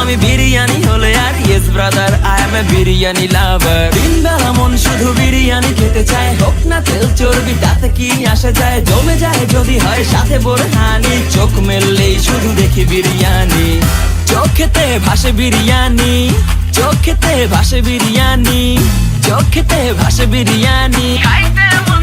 আমি বিরিয়ানি হলে আর yes brother I M A biryani লাভার। দিন বেলা মন শুধু বিরিয়ানি খেতে চায়, হোক না তেল চর্বি তাতে কি আসে যায়, জমে যায় যদি হয় সাথে বোরহানি, চোখ মেললেই শুধু দেখি বিরিয়ানি, চোখেতে ভাসে বিরিয়ানি, চোখেতে ভাসে বিরিয়ানি, চোখেতে ভাসে বিরিয়ানি, খাইতে মন